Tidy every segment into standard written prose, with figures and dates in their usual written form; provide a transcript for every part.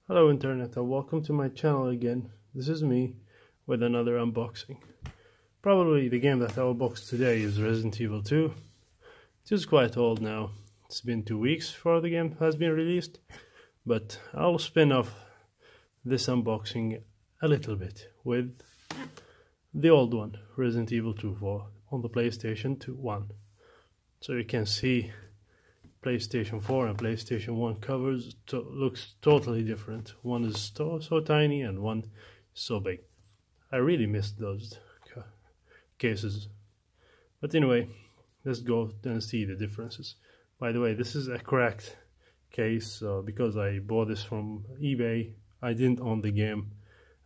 Hello Internet and welcome to my channel again. This is me with another unboxing. Probably the game that I'll unbox today is Resident Evil 2. It is quite old now. It's been 2 weeks before the game has been released, but I'll spin off this unboxing a little bit with the old one, Resident Evil 2 on the PlayStation 1. So you can see PlayStation 4 and PlayStation 1 covers looks totally different. One is so tiny and one so big. I really missed those cases. But anyway, let's go and see the differences. By the way, this is a cracked case because I bought this from eBay. I didn't own the game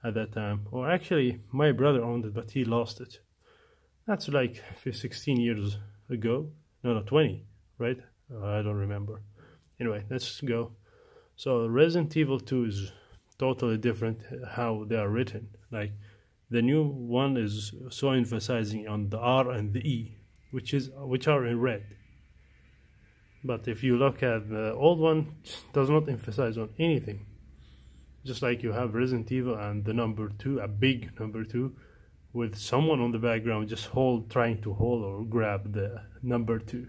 at that time. Or actually, my brother owned it, but he lost it. That's like 16 years ago. No, 20, right? I don't remember. Anyway, let's go. So Resident Evil 2 is totally different how they are written. Like the new one is so emphasizing on the R and the E, which are in red. But if you look at the old one, it does not emphasize on anything. Just like you have Resident Evil and the number 2, a big number 2, with someone on the background just trying to hold or grab the number 2.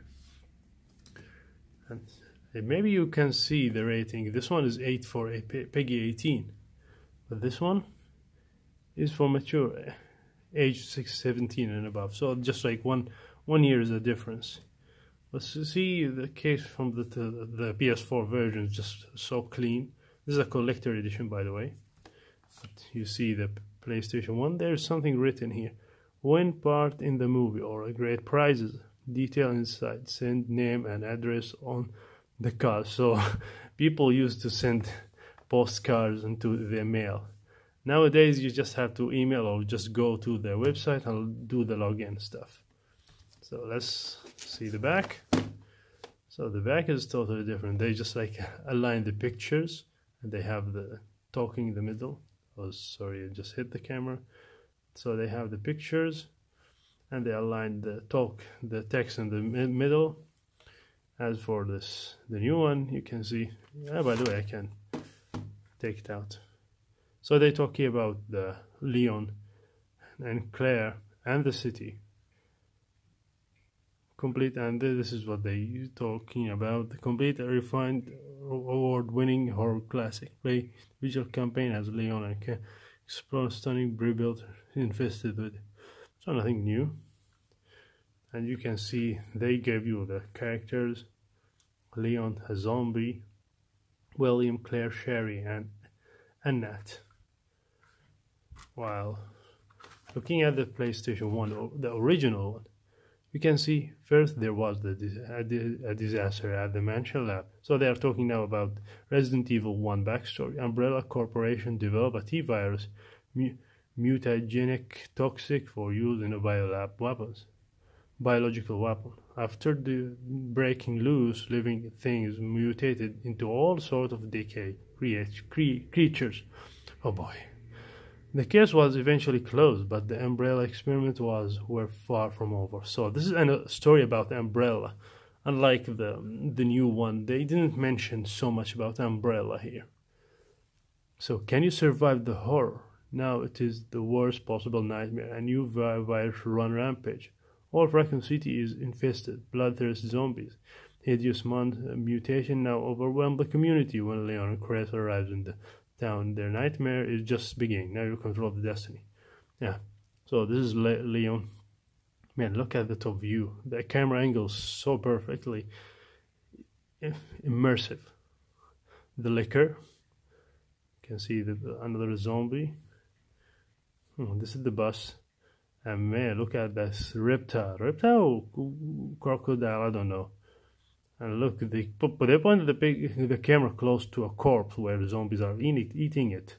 And maybe you can see the rating. This one is 8 for a PEGI 18, but this one is for mature, age 17 and above. So just like one year is a difference. Let's see the case from the PS4 version is just so clean. This is a collector edition, by the way. But you see the PlayStation 1. There's something written here: win part in the movie or great prizes. Detail inside, send name and address on the card. So people used to send postcards into their mail. Nowadays you just have to email or just go to their website and do the login stuff. So let's see the back. So the back is totally different. They just like align the pictures and they have the talking in the middle. Oh sorry, I just hit the camera. So they have the pictures and they align the text in the middle. As for the new one, you can see, by the way, I can take it out. So they talk here about the Leon and Claire and the city. Complete, and this is what they talking about. The complete, refined, award-winning horror classic. Play visual campaign as Leon and can explore stunning rebuilt infested with. So nothing new. And you can see they gave you the characters: Leon, a zombie, William, Claire, Sherry, and Annette. While looking at the PlayStation 1, the original one, you can see first there was a disaster at the Mansion Lab. So they are talking now about Resident Evil 1 backstory. Umbrella Corporation developed a T-virus, mutagenic, toxic for use in a biological weapon. After the breaking loose, living things mutated into all sorts of decay creatures. Oh boy. The case was eventually closed, but the Umbrella experiment were far from over. So this is a story about Umbrella. Unlike the new one, they didn't mention so much about Umbrella here. So can you survive the horror? Now it is the worst possible nightmare. A new virus run rampage. All of Raccoon City is infested. Bloodthirsty zombies. Hideous mutation now overwhelm the community. When Leon and Chris arrives in the town, their nightmare is just beginning. Now you control the destiny. Yeah. So this is Leon. Man, look at the top view. The camera angle is so perfectly immersive. The liquor. You can see another zombie. This is the bus. And man, look at this reptile, crocodile, I don't know. And look, they pointed the camera close to a corpse where the zombies are eating it.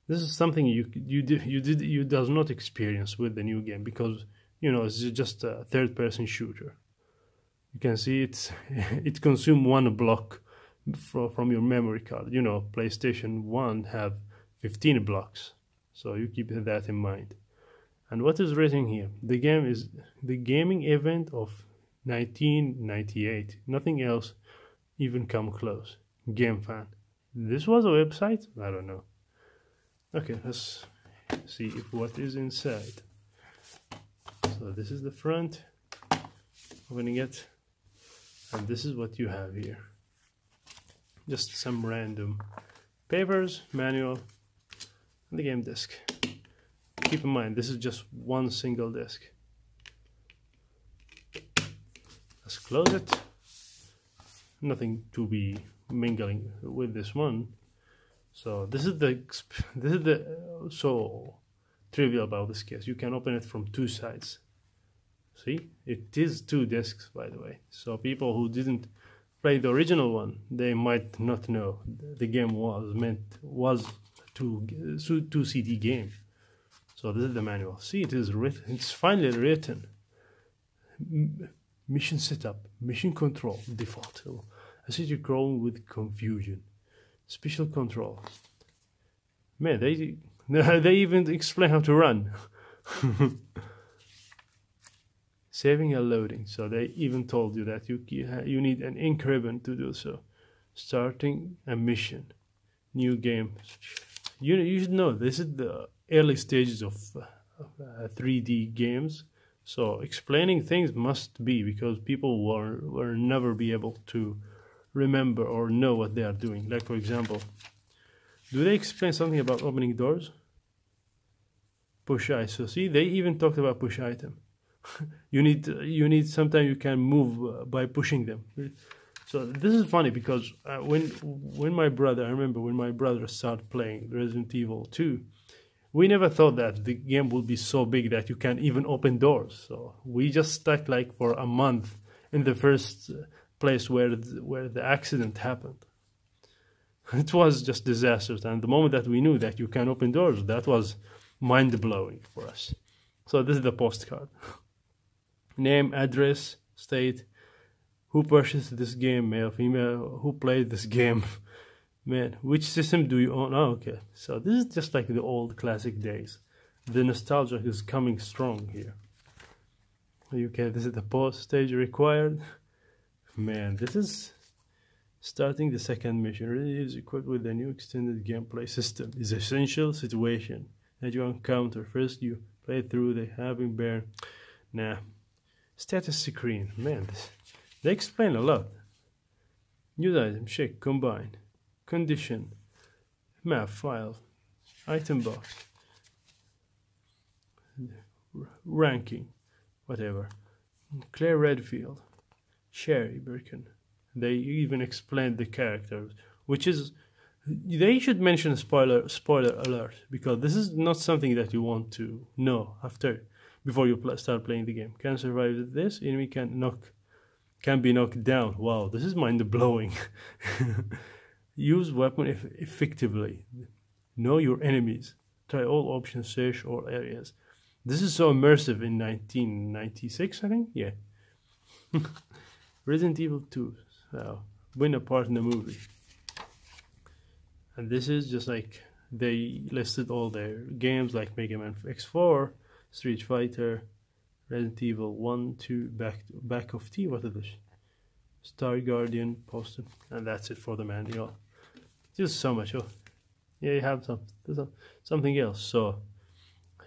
This is something you does not experience with the new game because it's just a third-person shooter. You can see it consumes 1 block from your memory card. PlayStation 1 have 15 blocks, so you keep that in mind. And what is written here? The game is the gaming event of 1998. Nothing else even come close. Game fan. This was a website? I don't know. Okay, let's see if what is inside. So this is the front, opening it, and this is what you have here. Just some random papers, manual, and the game disc. Keep in mind, this is just one single disc. Let's close it. Nothing to be mingling with this one. So this is the so trivial about this case. You can open it from two sides. See, it is two discs, by the way. So people who didn't play the original one, they might not know the game was two CD game. So this is the manual. See, it is written. It's finally written. Mission setup, mission control, default. I see you crawling with confusion. Special control. Man, they even explain how to run. Saving and loading. So they even told you that you need an ink ribbon to do so. Starting a mission, new game. You should know this is the early stages of 3D games. So explaining things must be, because people will never be able to remember or know what they are doing. Like, for example, do they explain something about opening doors? Push item. So see, they even talked about push item. you need sometimes you can move by pushing them. So this is funny because when my brother, I remember when my brother started playing Resident Evil 2, we never thought that the game would be so big that you can even open doors. So we just stuck like for a month in the first place where the accident happened. It was just disastrous, and the moment that we knew that you can open doors, that was mind-blowing for us. So this is the postcard. Name, address, state, who purchased this game, male, female, who played this game. Man, which system do you own? Oh, okay. So this is just like the old classic days. The nostalgia is coming strong here. Okay, this is the post stage required. Man, this is starting the second mission. Really is equipped with a new extended gameplay system. Is essential situation that you encounter. First, you play through the having bear. Nah. Status screen. Man, they explain a lot. Use item, check, combine. Condition, map file, item box, ranking, whatever. Claire Redfield, Sherry Birkin. They even explained the characters, which is, they should mention spoiler alert, because this is not something that you want to know before you start playing the game. Can survive this, enemy can be knocked down. Wow, this is mind blowing. Use weapon effectively. Know your enemies. Try all options, search all areas. This is so immersive in 1996, I think? Yeah. Resident Evil 2. So, win a part in the movie. And this is just like, they listed all their games like Mega Man X4, Street Fighter, Resident Evil 1, 2, Back of T, what is this? Star Guardian, posted, and that's it for the manual. Just so much. Oh, yeah, you have something else. So,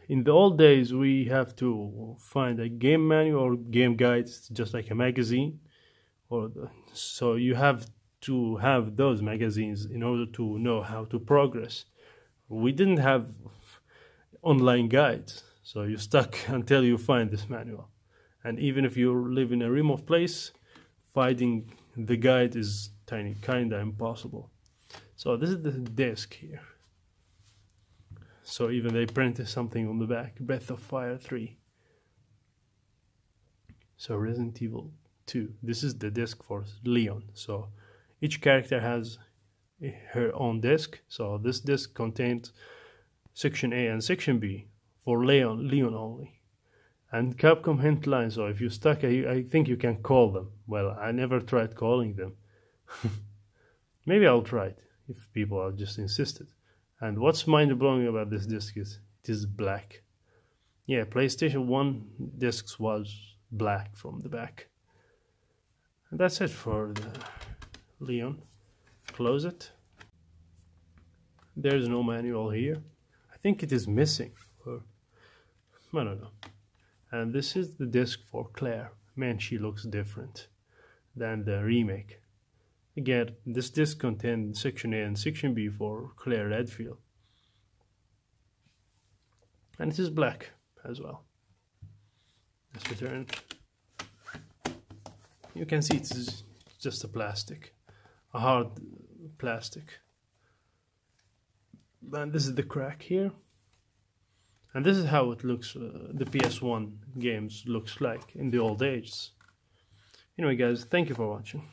in the old days, we have to find a game manual or game guide, just like a magazine, so you have to have those magazines in order to know how to progress. We didn't have online guides, so you're stuck until you find this manual. And even if you live in a remote place, finding the guide is kinda impossible. So this is the disc here. So even they printed something on the back, Breath of Fire 3. So Resident Evil 2. This is the disc for Leon. So each character has her own disc. So this disc contains Section A and Section B for Leon only. And Capcom hint line. So if you're stuck, I think you can call them. Well, I never tried calling them. Maybe I'll try it if people are just insisted. And what's mind-blowing about this disc is it is black. Yeah, PlayStation 1 discs was black from the back. And that's it for the Leon. Close it. There's no manual here. I think it is missing, or I don't know. And this is the disc for Claire. Man, she looks different than the remake. Again, this disc contained Section A and Section B for Claire Redfield. And it is black as well. Let's return it. You can see it's just a plastic, a hard plastic. And this is the crack here. And this is how it looks, the PS1 games looks like in the old ages. Anyway guys, thank you for watching.